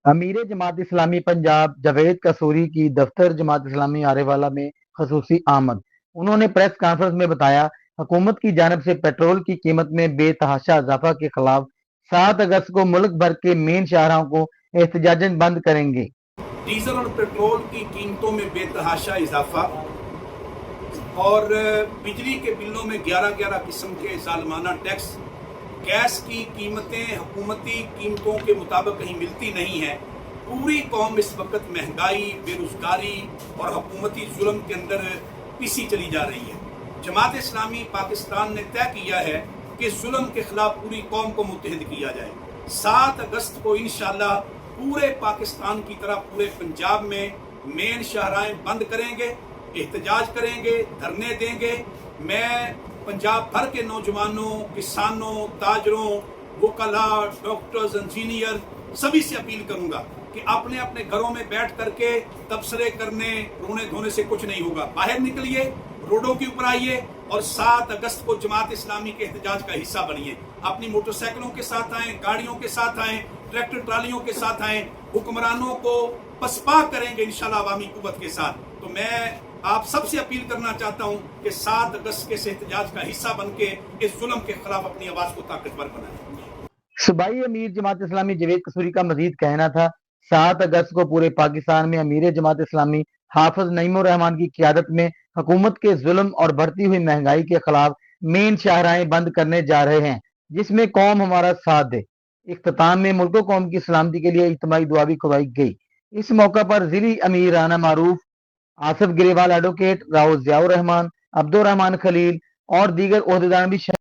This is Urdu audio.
امیر جماعت اسلامی پنجاب جاوید قصوری کی دفتر جماعت اسلامی آرے والا میں خصوصی آمد۔ انہوں نے پریس کانفرنس میں بتایا، حکومت کی جانب سے پیٹرول کی قیمت میں بے تحاشا اضافہ کے خلاف 7 اگست کو ملک بھر کے مین شاہراہوں کو احتجاجاً بند کریں گے۔ ڈیزل اور پیٹرول کی قیمتوں میں بے تحاشا اضافہ اور بجلی کے بلوں میں 11 قسم کے ظالمانہ ٹیکس، گیس کی قیمتیں حکومتی قیمتوں کے مطابق کہیں ملتی نہیں ہیں۔ پوری قوم اس وقت مہنگائی، بے روزگاری اور حکومتی ظلم کے اندر پسی چلی جا رہی ہے۔ جماعت اسلامی پاکستان نے طے کیا ہے کہ ظلم کے خلاف پوری قوم کو متحد کیا جائے۔ 7 اگست کو انشاءاللہ پورے پاکستان کی طرح پورے پنجاب میں مین شاہراہیں بند کریں گے، احتجاج کریں گے، دھرنے دیں گے۔ میں پنجاب بھر کے نوجوانوں، کسانوں، تاجروں، وکلاء، ڈاکٹرز، انجینئر سبھی سے اپیل کروں گا کہ اپنے اپنے گھروں میں بیٹھ کر کے تبصرے کرنے، رونے دھونے سے کچھ نہیں ہوگا۔ باہر نکلیے، روڈوں کے اوپر آئیے اور 7 اگست کو جماعت اسلامی کے احتجاج کا حصہ بنیے۔ اپنی موٹر سائیکلوں کے ساتھ آئیں، گاڑیوں کے ساتھ آئیں، ٹریکٹر ٹرالیوں کے ساتھ آئیں، حکمرانوں کو پسپا کریں گے انشاءاللہ عوامی قوت کے ساتھ۔ تو میں آپ سب سے اپیل کرنا چاہتا ہوں کہ 7 اگست کے اس احتجاج کا حصہ بن کے اس ظلم کے خلاف اپنی آواز کو طاقتور بنائیں۔ صوبائی امیر جماعت اسلامی جاوید قصوری کا مزید کہنا تھا، 7 اگست کو پورے پاکستان میں امیر جماعت اسلامی حافظ نعیم الرحمان کی قیادت میں حکومت کے ظلم اور بڑھتی ہوئی مہنگائی کے خلاف مین شاہراہیں بند کرنے جا رہے ہیں، جس میں قوم ہمارا ساتھ دے۔ اختتام میں ملک و قوم کی سلامتی کے لیے اجتماعی دعا بھی کروائی گئی۔ اس موقع پر ضلعی امیر رانا معروف، آصف گریوال ایڈوکیٹ، راؤ ضیاء الرحمان، عبد الرحمان خلیل اور دیگر عہدیدار بھی